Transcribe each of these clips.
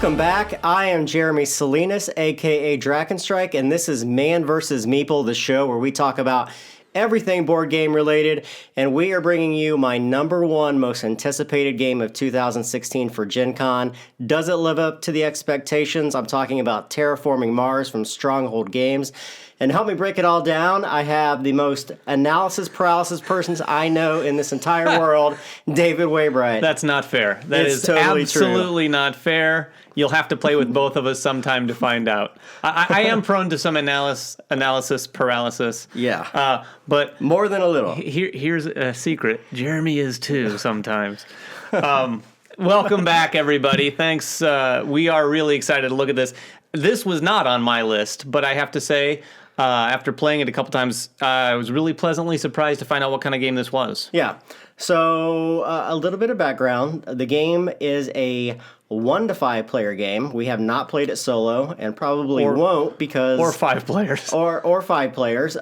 Welcome back. I am Jeremy Salinas, aka Drakkenstrike, and this is Man vs. Meeple, the show where we talk about everything board game related, and we are bringing you my number one most anticipated game of 2016 for Gen Con. Does it live up to the expectations? I'm talking about Terraforming Mars from Stronghold Games. And to help me break it all down, I have the most analysis paralysis persons I know in this entire world, David Waybright. That's not fair. That is totally absolutely not fair. You'll have to play with both of us sometime to find out. I am prone to some analysis paralysis. Yeah. But more than a little. Here's a secret. Jeremy is too sometimes. Welcome back, everybody. Thanks. We are really excited to look at this. This was not on my list, but I have to say, after playing it a couple times, I was really pleasantly surprised to find out what kind of game this was. Yeah. So a little bit of background. The game is a 1 to 5 player game. We have not played it solo and probably won't because... Or 5 players. Or 5 players.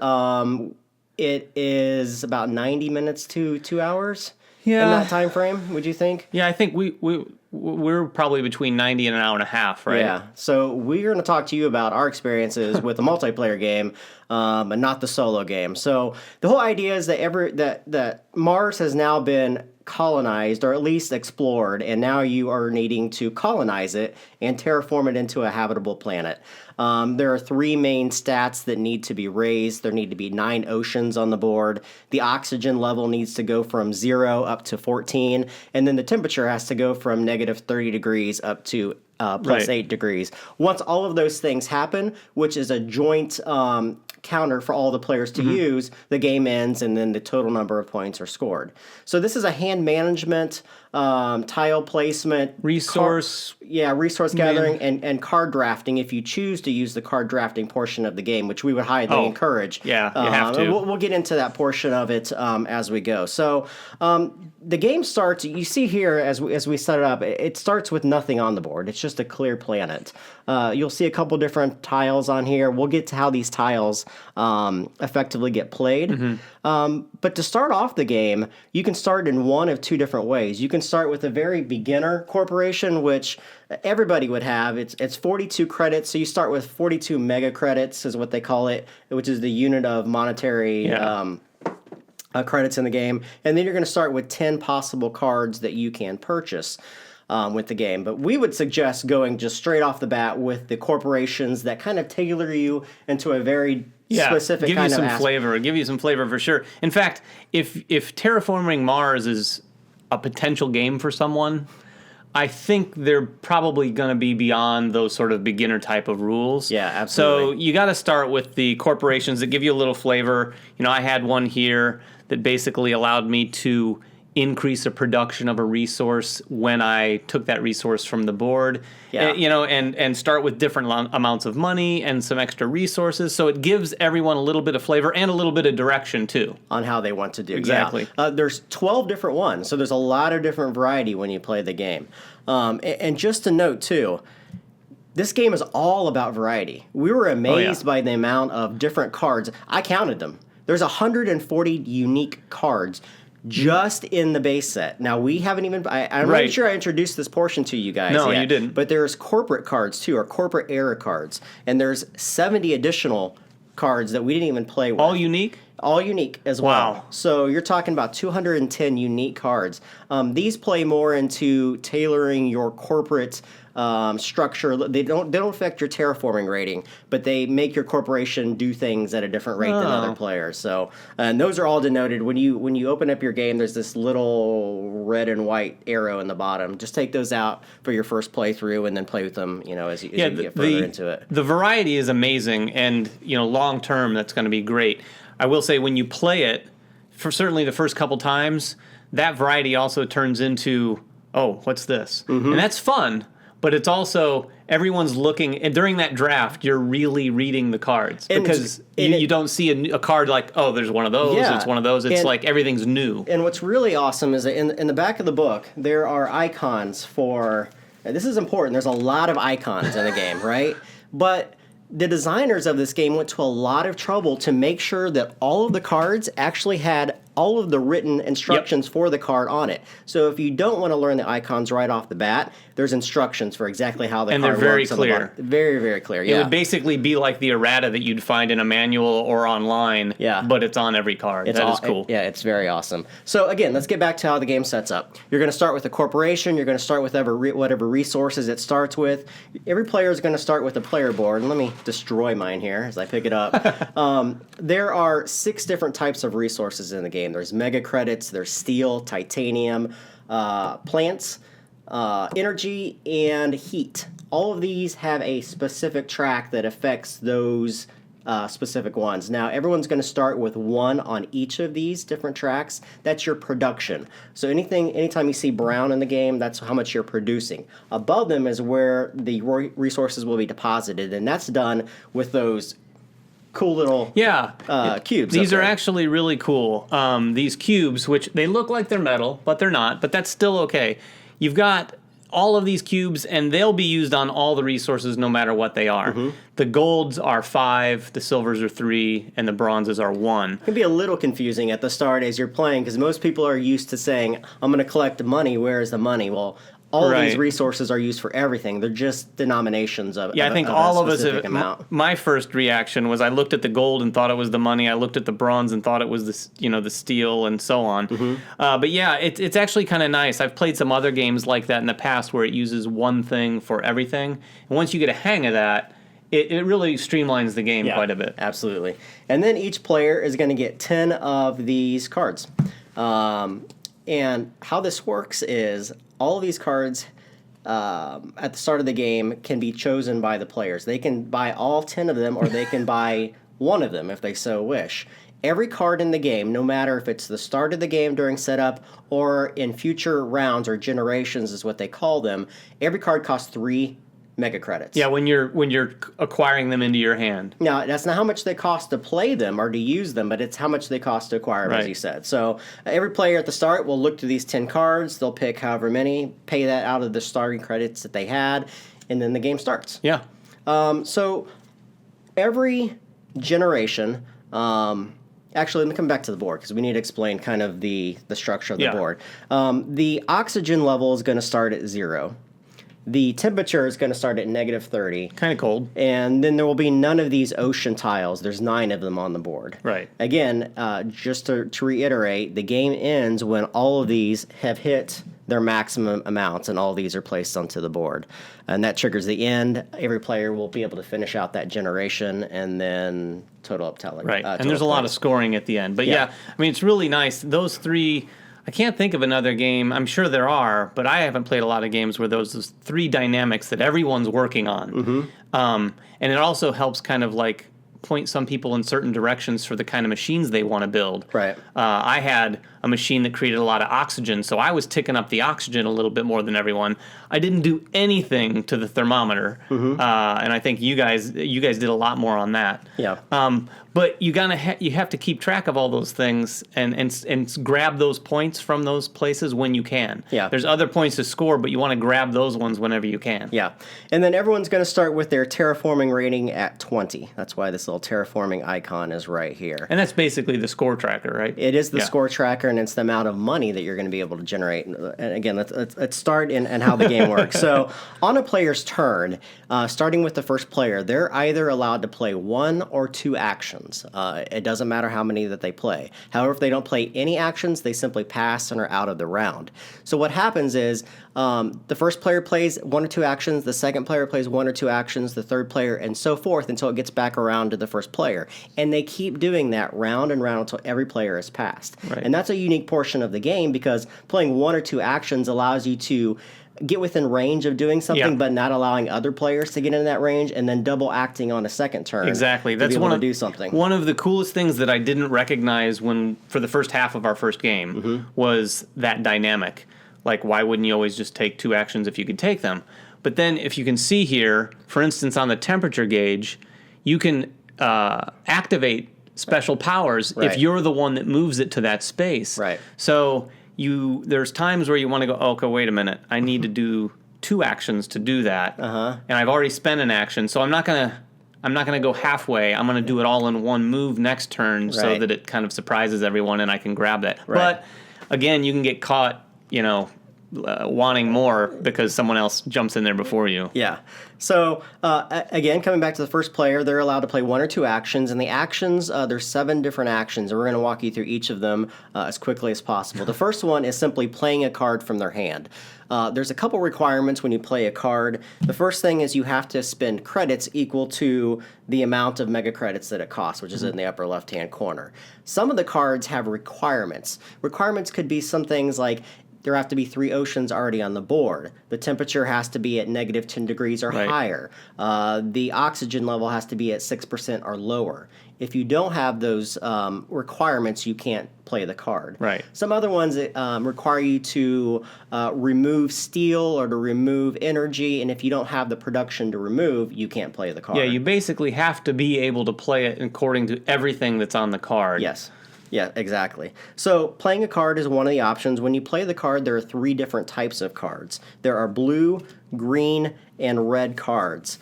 It is about 90 minutes to 2 hours in that time frame, would you think? Yeah, I think we're probably between 90 and an hour and a half, right? Yeah. So we're going to talk to you about our experiences with the multiplayer game, and not the solo game. So the whole idea is that Mars has now been colonized, or at least explored, and now you are needing to colonize it and terraform it into a habitable planet. There are 3 main stats that need to be raised. There need to be 9 oceans on the board. The oxygen level needs to go from 0 up to 14, and then the temperature has to go from negative 30 degrees up to plus 8 degrees. Once all of those things happen, which is a joint counter for all the players to use, the game ends, and then the total number of points are scored. So this is a hand management, tile placement, resource gathering, and card drafting if you choose to use the card drafting portion of the game, which we would highly encourage. Yeah, you have to. We'll get into that portion of it as we go. So the game starts, you see here as we set it up, it starts with nothing on the board. It's just a clear planet. You'll see a couple different tiles on here. We'll get to how these tiles effectively get played. But to start off the game, you can start in one of 2 different ways. You can start with a very beginner corporation, which everybody would have. It's 42 credits, so you start with 42 mega credits is what they call it, which is the unit of monetary credits in the game. And then you're going to start with 10 possible cards that you can purchase with the game. But we would suggest going just straight off the bat with the corporations that kind of tailor you into a very specific give kind you of some flavor. Give you some flavor for sure. In fact, if Terraforming Mars is a potential game for someone, I think they're probably going to be beyond those sort of beginner type of rules. Yeah, absolutely. So you got to start with the corporations that give you a little flavor. You know, I had one here that basically allowed me to increase the production of a resource when I took that resource from the board. Yeah. And start with different amounts of money and some extra resources. So it gives everyone a little bit of flavor and a little bit of direction, too. On how they want to do. Exactly. Yeah. There's 12 different ones, so there's a lot of different variety when you play the game. And just to note, too, this game is all about variety. We were amazed by the amount of different cards. I counted them. There's 140 unique cards just in the base set. Now, we haven't even... I'm not sure I introduced this portion to you guys No, yet, you didn't. But there's corporate cards, too, or corporate era cards. And there's 70 additional cards that we didn't even play with. All unique? All unique as well. Wow. So you're talking about 210 unique cards. These play more into tailoring your corporate structure. They don't affect your terraforming rating, but they make your corporation do things at a different rate than other players. So, and those are all denoted when you open up your game. There's this little red and white arrow in the bottom. Just take those out for your first playthrough, and then play with them. As you get further into it. The variety is amazing, and long term, that's going to be great. I will say when you play it, for certainly the first couple times, that variety also turns into, oh, what's this? And that's fun. But it's also, everyone's looking, and during that draft, you're really reading the cards. Because you don't see a card like, oh, there's one of those, it's one of those. It's like everything's new. And what's really awesome is that in the back of the book, there are icons for, this is important, there's a lot of icons in the game, right? But the designers of this game went to a lot of trouble to make sure that all of the cards actually had all of the written instructions for the card on it. So if you don't want to learn the icons right off the bat, there's instructions for exactly how the And card they're very works. clear. Very, very clear, It would basically be like the errata that you'd find in a manual or online, but it's on every card. That is cool. It's very awesome. So again, let's get back to how the game sets up. You're going to start with a corporation. You're going to start with whatever resources it starts with. Every player is going to start with a player board. And let me destroy mine here as I pick it up. There are 6 different types of resources in the game. There's mega credits, there's steel, titanium, plants, energy, and heat. All of these have a specific track that affects those specific ones. Now, everyone's going to start with 1 on each of these different tracks. That's your production. So anytime you see brown in the game, that's how much you're producing. Above them is where the resources will be deposited, and that's done with those cool little cubes. These are actually really cool. These cubes, which they look like they're metal, but they're not, but that's still okay. You've got all of these cubes, and they'll be used on all the resources no matter what they are. The golds are 5, the silvers are 3, and the bronzes are 1. It can be a little confusing at the start as you're playing, because most people are used to saying, I'm going to collect money, where is the money? Well, all of these resources are used for everything. They're just denominations of I think all of us have. Amount. My first reaction was I looked at the gold and thought it was the money. I looked at the bronze and thought it was the steel and so on. But yeah, it's actually kind of nice. I've played some other games like that in the past where it uses one thing for everything. And once you get a hang of that, it really streamlines the game quite a bit. Absolutely. And then each player is going to get 10 of these cards. And how this works is all of these cards at the start of the game can be chosen by the players. They can buy all 10 of them, or they can buy one of them if they so wish. Every card in the game, no matter if it's the start of the game during setup or in future rounds or generations is what they call them, every card costs 3 mega credits. Yeah, when you're acquiring them into your hand. Now, that's not how much they cost to play them or to use them, but it's how much they cost to acquire them, as you said. So every player at the start will look to these 10 cards. They'll pick however many, pay that out of the starting credits that they had, and then the game starts. Yeah. So every generation... Actually, let me come back to the board because we need to explain kind of the structure of the board. The oxygen level is going to start at 0. The temperature is going to start at -30. Kind of cold. And then there will be none of these ocean tiles. There's 9 of them on the board. Right. Again, just to reiterate, the game ends when all of these have hit their maximum amounts, and all these are placed onto the board. And that triggers the end. Every player will be able to finish out that generation and then total up talent. Right. And there's a lot of scoring at the end. But I mean, it's really nice. Those 3... I can't think of another game. I'm sure there are, but I haven't played a lot of games where those 3 dynamics that everyone's working on. And it also helps kind of like point some people in certain directions for the kind of machines they want to build. Right. I had a machine that created a lot of oxygen, so I was ticking up the oxygen a little bit more than everyone. I didn't do anything to the thermometer, and I think you guys did a lot more on that. Yeah. But you have to keep track of all those things and grab those points from those places when you can. Yeah. There's other points to score, but you want to grab those ones whenever you can. Yeah. And then everyone's going to start with their terraforming rating at 20. That's why this little terraforming icon is right here. And that's basically the score tracker, right? It is the score tracker, and it's the amount of money that you're going to be able to generate. And again, let's start in how the game works. So on a player's turn, starting with the first player, they're either allowed to play 1 or 2 actions. It doesn't matter how many that they play. However, if they don't play any actions, they simply pass and are out of the round. So what happens is the first player plays 1 or 2 actions, the second player plays 1 or 2 actions, the third player, and so forth until it gets back around to the first player. And they keep doing that round and round until every player is passed. Right. And that's a unique portion of the game because playing 1 or 2 actions allows you to get within range of doing something, but not allowing other players to get into that range, and then double acting on a second turn. Exactly, that's to do something. One of the coolest things that I didn't recognize for the first half of our first game was that dynamic. Like, why wouldn't you always just take 2 actions if you could take them? But then, if you can see here, for instance, on the temperature gauge, you can activate special powers if you're the one that moves it to that space. Right. So there's times where you want to go, okay, wait a minute, I need to do 2 actions to do that, and I've already spent an action, so I'm not gonna I'm not going to go halfway. I'm going to do it all in one move next turn so Right. that it kind of surprises everyone and I can grab that. Right. But again, you can get caught, wanting more because someone else jumps in there before you. Yeah. So, again, coming back to the first player, they're allowed to play 1 or 2 actions. And the actions, there's 7 different actions. And we're going to walk you through each of them as quickly as possible. The first one is simply playing a card from their hand. There's a couple requirements when you play a card. The first thing is you have to spend credits equal to the amount of mega credits that it costs, which is in the upper left-hand corner. Some of the cards have requirements. Requirements could be some things like there have to be 3 oceans already on the board. The temperature has to be at negative 10 degrees or higher. The oxygen level has to be at 6% or lower. If you don't have those requirements, you can't play the card. Right. Some other ones require you to remove steel or to remove energy, and if you don't have the production to remove, you can't play the card. Yeah, you basically have to be able to play it according to everything that's on the card. Yes. Yeah, exactly. So playing a card is one of the options. When you play the card, there are 3 different types of cards. There are blue, green, and red cards.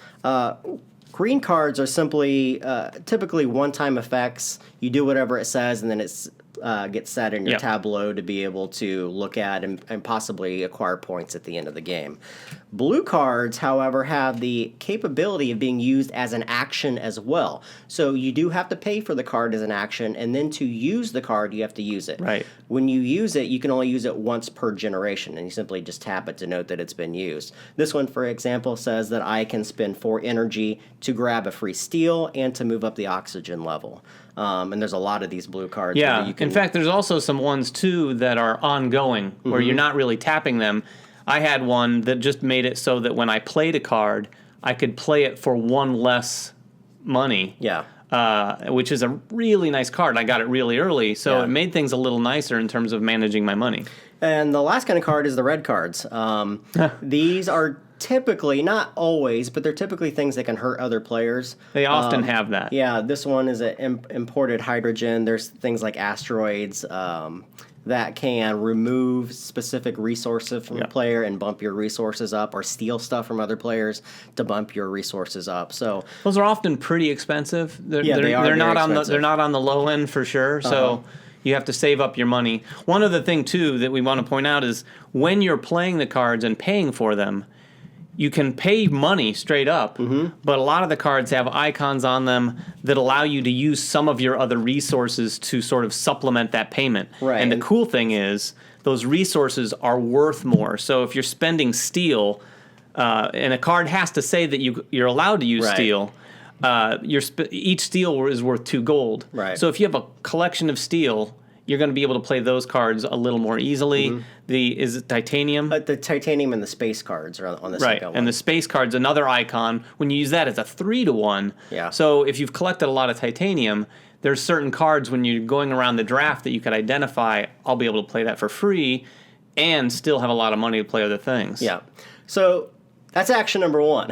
Green cards are simply typically one-time effects. You do whatever it says, and then it's gets set in your tableau to be able to look at and possibly acquire points at the end of the game. Blue cards, however, have the capability of being used as an action as well. So you do have to pay for the card as an action, and then to use the card, you have to use it. Right. When you use it, you can only use it once per generation, and you simply just tap it to note that it's been used. This one, for example, says that I can spend 4 energy to grab a free steel and to move up the oxygen level. And there's a lot of these blue cards. Yeah, where you can, in fact, there's also some ones, too, that are ongoing, where you're not really tapping them. I had one that just made it so that when I played a card, I could play it for 1 less money. Yeah. Which is a really nice card. I got it really early, so Yeah. it made things a little nicer in terms of managing my money. And the last kind of card is the red cards. These are typically, not always, but they're typically things that can hurt other players. They often have that. Yeah, this one is an imported hydrogen. There's things like asteroids that can remove specific resources from a player and bump your resources up, or steal stuff from other players to bump your resources up. So Those are often pretty expensive. They're, Yeah, they are they're very not on the expensive. they're not on the low end for sure. So you have to save up your money. One other thing too that we want to point out is when you're playing the cards and paying for them, you can pay money straight up, but a lot of the cards have icons on them that allow you to use some of your other resources to sort of supplement that payment. Right. And the cool thing is those resources are worth more. So if you're spending steel, and a card has to say that you're allowed to use Right. steel, each steel is worth 2 gold. Right. So if you have a collection of steel, you're going to be able to play those cards a little more easily. Is it titanium? the titanium and the space cards are on the Right, second one. and the space card's another icon. When you use that, it's a 3-to-1. Yeah. So if you've collected a lot of titanium, there's certain cards when you're going around the draft that you could identify. I'll be able to play that for free, and still have a lot of money to play other things. Yeah. So that's action number 1.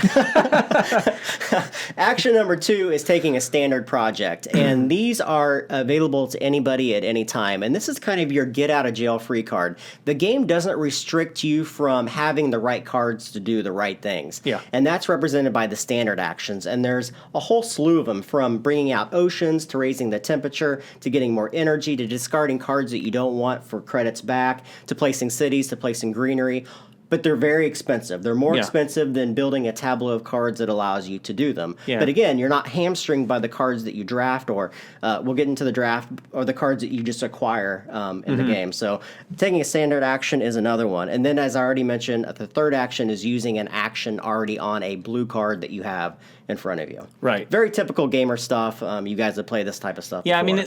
Action number 2 is taking a standard project, and these are available to anybody at any time. And this is kind of your get out of jail free card. The game doesn't restrict you from having the right cards to do the right things. Yeah. And that's represented by the standard actions. And there's a whole slew of them, from bringing out oceans to raising the temperature to getting more energy to discarding cards that you don't want for credits back to placing cities to placing greenery. But they're very expensive. They're more expensive than building a tableau of cards that allows you to do them. Yeah. But again, you're not hamstringed by the cards that you draft, or we'll get into the draft, or the cards that you just acquire in the game. So taking a standard action is another one. And then, as I already mentioned, the third action is using an action already on a blue card that you have in front of you. Right. Very typical gamer stuff. You guys that play this type of stuff Yeah, I mean, before.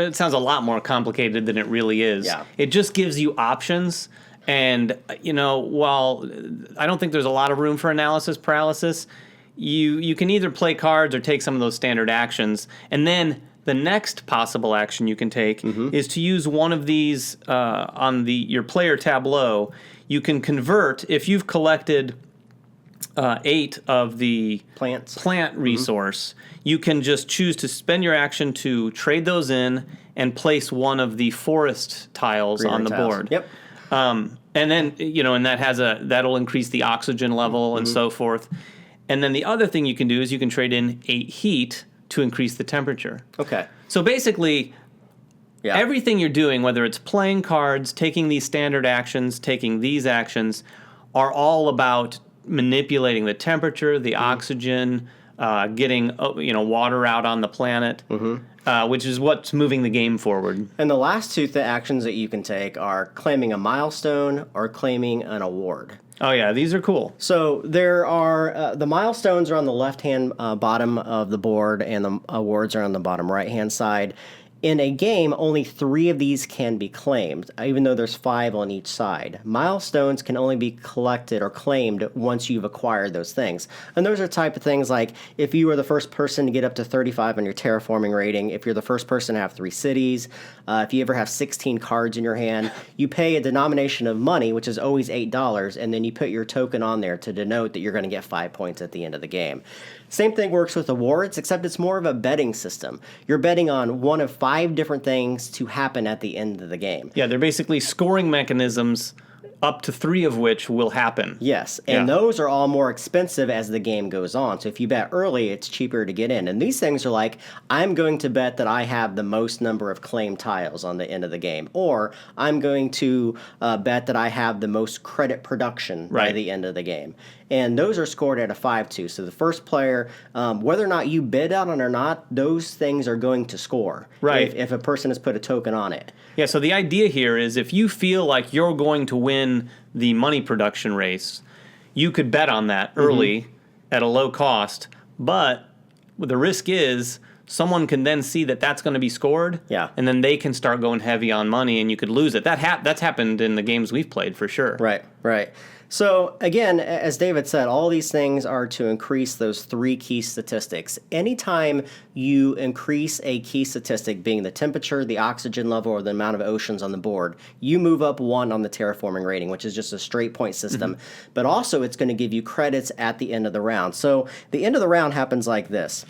it sounds a lot more complicated than it really is. Yeah. It just gives you options. And, while I don't think there's a lot of room for analysis paralysis, you can either play cards or take some of those standard actions. And then the next possible action you can take is to use one of these on your player tableau. You can convert, if you've collected 8 of the plant resource, you can just choose to spend your action to trade those in and place one of the forest tiles on the board. Yep. And then, and that'll increase the oxygen level and so forth. And then the other thing you can do is you can trade in 8 heat to increase the temperature. Okay. So basically, Yeah. everything you're doing, whether it's playing cards, taking these standard actions, taking these actions, are all about manipulating the temperature, the oxygen, getting water out on the planet, which is what's moving the game forward. And the last two actions that you can take are claiming a milestone or claiming an award. Oh yeah, these are cool. So there are the milestones are on the left-hand bottom of the board, and the awards are on the bottom right-hand side. In a game, only 3 of these can be claimed, even though there's 5 on each side. Milestones can only be collected or claimed once you've acquired those things. And those are the type of things like if you were the first person to get up to 35 on your terraforming rating, if you're the first person to have 3 cities, if you ever have 16 cards in your hand, you pay a denomination of money, which is always $8, and then you put your token on there to denote that you're going to get 5 points at the end of the game. Same thing works with awards, except it's more of a betting system. You're betting on one of 5 different things to happen at the end of the game. Yeah, they're basically scoring mechanisms, up to 3 of which will happen. Yes, and those are all more expensive as the game goes on. So if you bet early, it's cheaper to get in. And these things are like, I'm going to bet that I have the most number of claim tiles on the end of the game. Or I'm going to bet that I have the most credit production by the end of the game. And those are scored at a 5-2. So the first player, whether or not you bid on it or not, those things are going to score. Right. If a person has put a token on it. Yeah, so the idea here is if you feel like you're going to win the money production race, you could bet on that early at a low cost, but the risk is someone can then see that that's going to be scored, and then they can start going heavy on money, and you could lose it. That's happened in the games we've played for sure. Right, right. So again, as David said, all these things are to increase those 3 key statistics. Anytime you increase a key statistic, being the temperature, the oxygen level, or the amount of oceans on the board, you move up 1 on the terraforming rating, which is just a straight point system. But also it's going to give you credits at the end of the round. So the end of the round happens like this.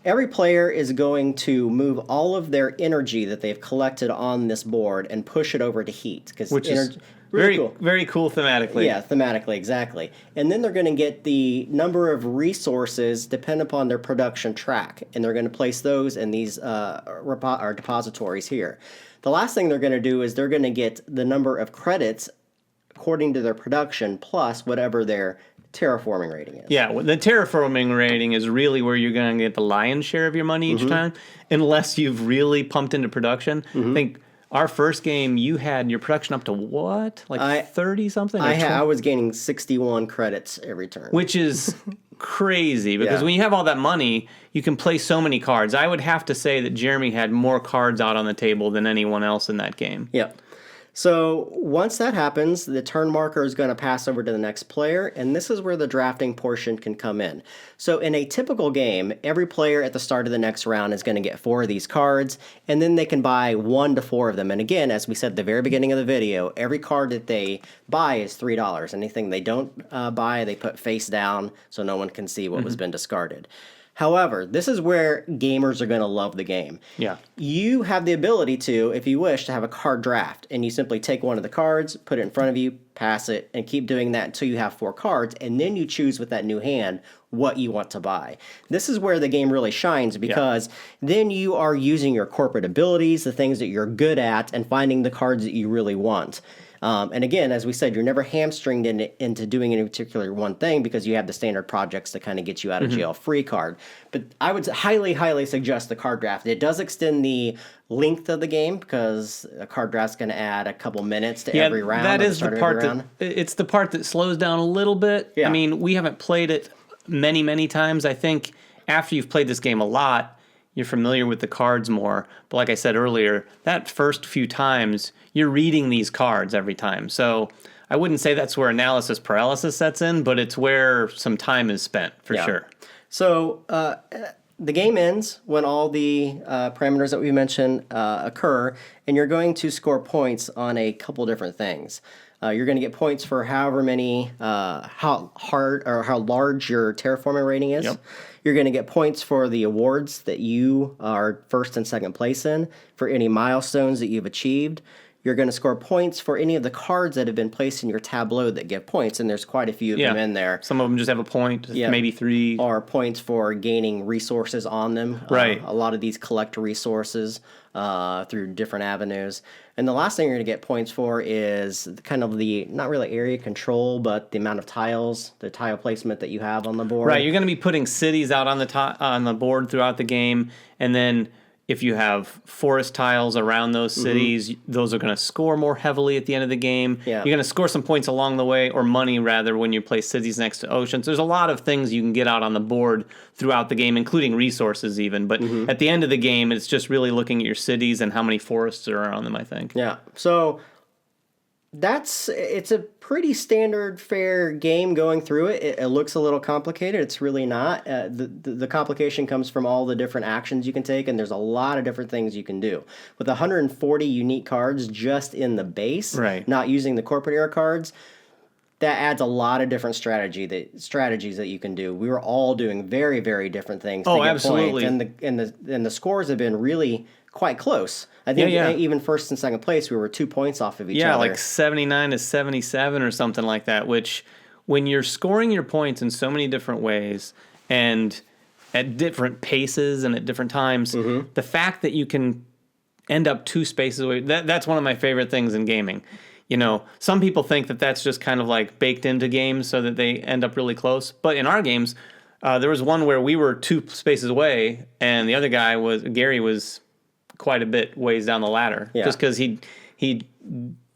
Every player is going to move all of their energy that they've collected on this board and push it over to heat. Which is very cool thematically. Yeah, thematically, exactly. And then they're going to get the number of resources depending upon their production track, and they're going to place those in these depositories here. The last thing they're going to do is they're going to get the number of credits according to their production plus whatever their terraforming rating is. Yeah, the terraforming rating is really where you're going to get the lion's share of your money each time, unless you've really pumped into production. I think our first game, you had your production up to what? Like 30 something? I was gaining 61 credits every turn. Which is crazy, because when you have all that money, you can play so many cards. I would have to say that Jeremy had more cards out on the table than anyone else in that game. Yep. So once that happens, the turn marker is going to pass over to the next player, and this is where the drafting portion can come in. So in a typical game, every player at the start of the next round is going to get 4 of these cards, and then they can buy 1 to 4 of them. And again, as we said at the very beginning of the video, every card that they buy is $3. Anything they don't buy, they put face down so no one can see what was been discarded. However, this is where gamers are going to love the game. Yeah. You have the ability to, if you wish, to have a card draft, and you simply take one of the cards, put it in front of you, pass it, and keep doing that until you have 4 cards, and then you choose with that new hand what you want to buy. This is where the game really shines, because then you are using your corporate abilities, the things that you're good at, and finding the cards that you really want. And again, as we said, you're never hamstringed into doing any particular one thing because you have the standard projects to kind of get you out of jail free card. But I would highly, highly suggest the card draft. It does extend the length of the game because a card draft's going to add a couple minutes to every round. That is the part it's the part that slows down a little bit. Yeah. I mean, we haven't played it many, many times. I think after you've played this game a lot, you're familiar with the cards more. But like I said earlier, that first few times, you're reading these cards every time. So I wouldn't say that's where analysis paralysis sets in, but it's where some time is spent, for sure. So the game ends when all the parameters that we mentioned occur, and you're going to score points on a couple different things. You're going to get points for however many, how hard or how large your terraforming rating is. Yep. You're going to get points for the awards that you are first and second place in, for any milestones that you've achieved. you're going to score points for any of the cards that have been placed in your tableau that give points, and there's quite a few of them in there. Some of them just have a point, maybe 3. Or points for gaining resources on them. Right. A lot of these collect resources through different avenues. And the last thing you're going to get points for is kind of the, not really area control, but the amount of tiles, the tile placement that you have on the board. Right, you're going to be putting cities out on the board throughout the game, and then if you have forest tiles around those cities, those are going to score more heavily at the end of the game. Yeah. You're going to score some points along the way, or money rather, when you place cities next to oceans. There's a lot of things you can get out on the board throughout the game, including resources even. But at the end of the game, it's just really looking at your cities and how many forests are around them, I think. Yeah, so it's a pretty standard fair game going through it. It looks a little complicated. It's really not. The complication comes from all the different actions you can take, and there's a lot of different things you can do. With 140 unique cards just in the base, not using the corporate era cards, that adds a lot of different strategies that you can do. We were all doing very, very different things to get absolutely. points, and the scores have been really quite close. I think even first and second place, we were 2 points off of each other. Yeah, like 79 to 77 or something like that, which when you're scoring your points in so many different ways and at different paces and at different times, the fact that you can end up 2 spaces away, that's one of my favorite things in gaming. You know, some people think that that's just kind of like baked into games so that they end up really close. But in our games, there was one where we were 2 spaces away and the other guy Gary was quite a bit ways down the ladder, just because he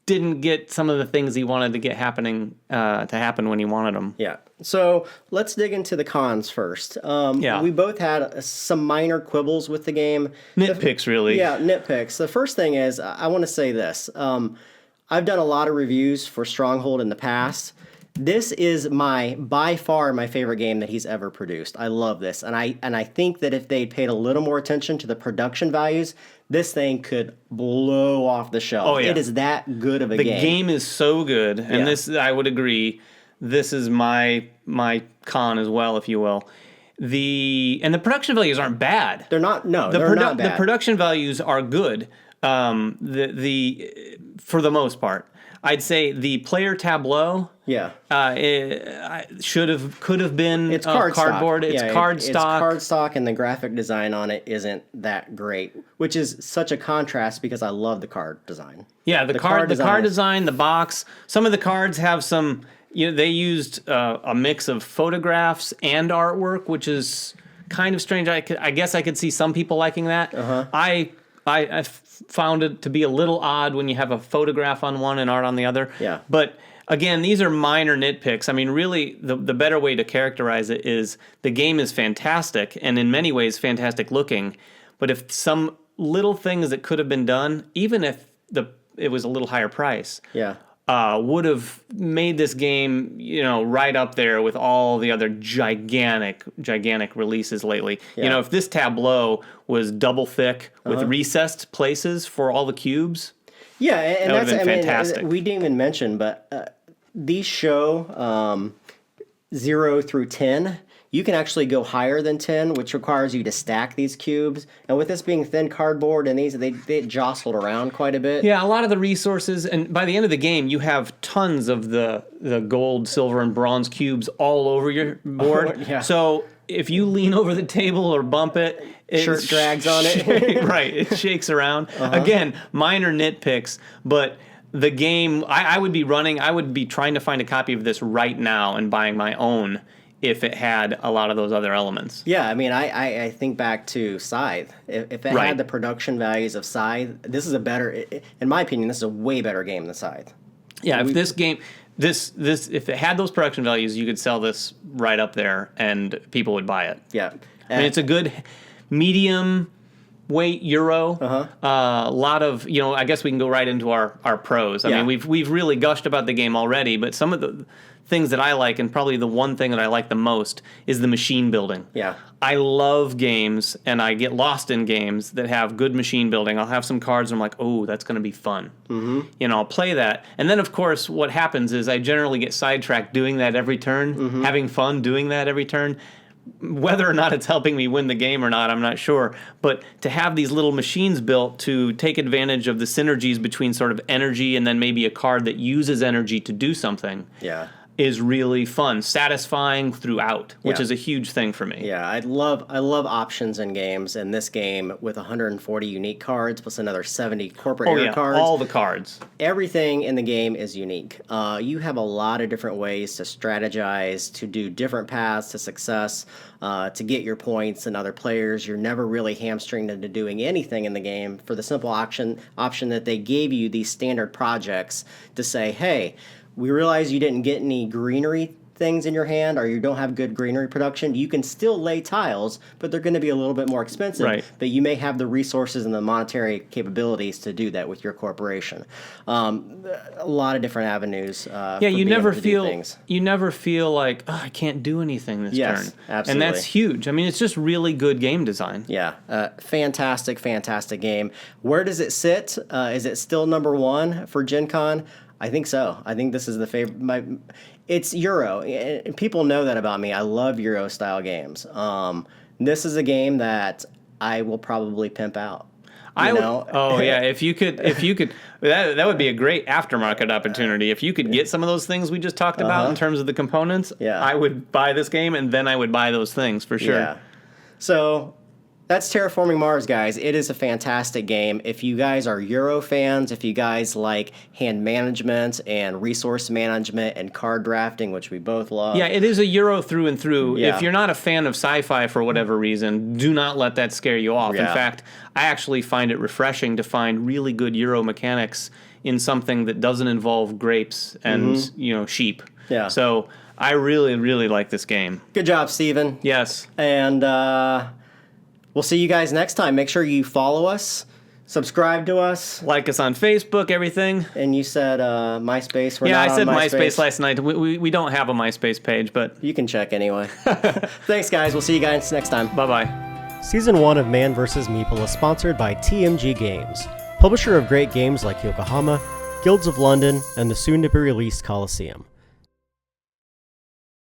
didn't get some of the things he wanted to get to happen when he wanted them. Yeah. So let's dig into the cons first. We both had some minor quibbles with the game. Nitpicks, really. Yeah, nitpicks. The first thing is, I want to say this. I've done a lot of reviews for Stronghold in the past. This is by far my favorite game that he's ever produced. I love this, and I think that if they'd paid a little more attention to the production values, this thing could blow off the shelf. Oh, yeah. It is that good of a game. The game is so good, and this, I would agree, this is my con as well, if you will. The production values aren't bad. They're not. No, they're not bad. The production values are good. For the most part. I'd say the player tableau, could have been it's cardboard. Stock. It's cardstock. It's cardstock, and the graphic design on it isn't that great, which is such a contrast because I love the card design. Yeah, the card design, the box. Some of the cards have some. They used a mix of photographs and artwork, which is kind of strange. I guess I could see some people liking that. I found it to be a little odd when you have a photograph on one and art on the other. Yeah. But again, these are minor nitpicks. I mean, really, the better way to characterize it is the game is fantastic and in many ways fantastic looking. But if some little things that could have been done, even if it was a little higher price, would have made this game, right up there with all the other gigantic releases lately. Yeah. If this tableau was double thick with recessed places for all the cubes, and that would have been fantastic. We didn't even mention, but these show 0 through 10. You can actually go higher than 10, which requires you to stack these cubes. And with this being thin cardboard and they jostled around quite a bit. Yeah, a lot of the resources, and by the end of the game, you have tons of the gold, silver, and bronze cubes all over your board. So if you lean over the table or bump it, shirt drags on it. Right, it shakes around. Again, minor nitpicks, but the game, I would be trying to find a copy of this right now and buying my own if it had a lot of those other elements. Yeah, I mean, I think back to Scythe. If it had the production values of Scythe, this is in my opinion, this is a way better game than Scythe. Yeah, if this game, if it had those production values, you could sell this right up there and people would buy it. Yeah. I mean, it's a good medium weight Euro. A lot of, I guess we can go right into our pros. I mean, we've really gushed about the game already, but some of the things that I like, and probably the one thing that I like the most, is the machine building. Yeah. I love games, and I get lost in games that have good machine building. I'll have some cards, and I'm like, oh, that's going to be fun. I'll play that. And then, of course, what happens is I generally get sidetracked doing that every turn, having fun doing that every turn. whether or not it's helping me win the game or not, I'm not sure. But to have these little machines built to take advantage of the synergies between sort of energy and then maybe a card that uses energy to do something. Yeah. Is really fun, satisfying throughout, which Yeah. is a huge thing for me. Yeah, I love options in games, and this game with 140 unique cards plus another 70 corporate error cards. All the cards. Everything in the game is unique. You have a lot of different ways to strategize, to do different paths to success, to get your points and other players. You're never really hamstringed into doing anything in the game for the simple option that they gave you these standard projects to say, hey, we realize you didn't get any greenery things in your hand or you don't have good greenery production. You can still lay tiles, but they're going to be a little bit more expensive. Right. But you may have the resources and the monetary capabilities to do that with your corporation. A lot of different avenues. You never feel like, oh, I can't do anything this turn. Absolutely. And that's huge. I mean, it's just really good game design. Yeah, fantastic game. Where does it sit? Is it still number one for Gen Con? I think so. I think this is the favorite. It's Euro. And people know that about me. I love Euro style games. This is a game that I will probably pimp out. If you could, that would be a great aftermarket opportunity. If you could get some of those things we just talked about in terms of the components, I would buy this game and then I would buy those things for sure. Yeah. So that's Terraforming Mars, guys. It is a fantastic game. If you guys are Euro fans, if you guys like hand management and resource management and card drafting, which we both love. Yeah, it is a Euro through and through. Yeah. If you're not a fan of sci-fi for whatever reason, do not let that scare you off. Yeah. In fact, I actually find it refreshing to find really good Euro mechanics in something that doesn't involve grapes and sheep. Yeah. So I really, really like this game. Good job, Steven. Yes. And we'll see you guys next time. Make sure you follow us, subscribe to us. Like us on Facebook, everything. And you said MySpace. I said MySpace last night. We don't have a MySpace page, but you can check anyway. Thanks, guys. We'll see you guys next time. Bye-bye. Season 1 of Man vs. Meeple is sponsored by TMG Games, publisher of great games like Yokohama, Guilds of London, and the soon-to-be-released Colosseum.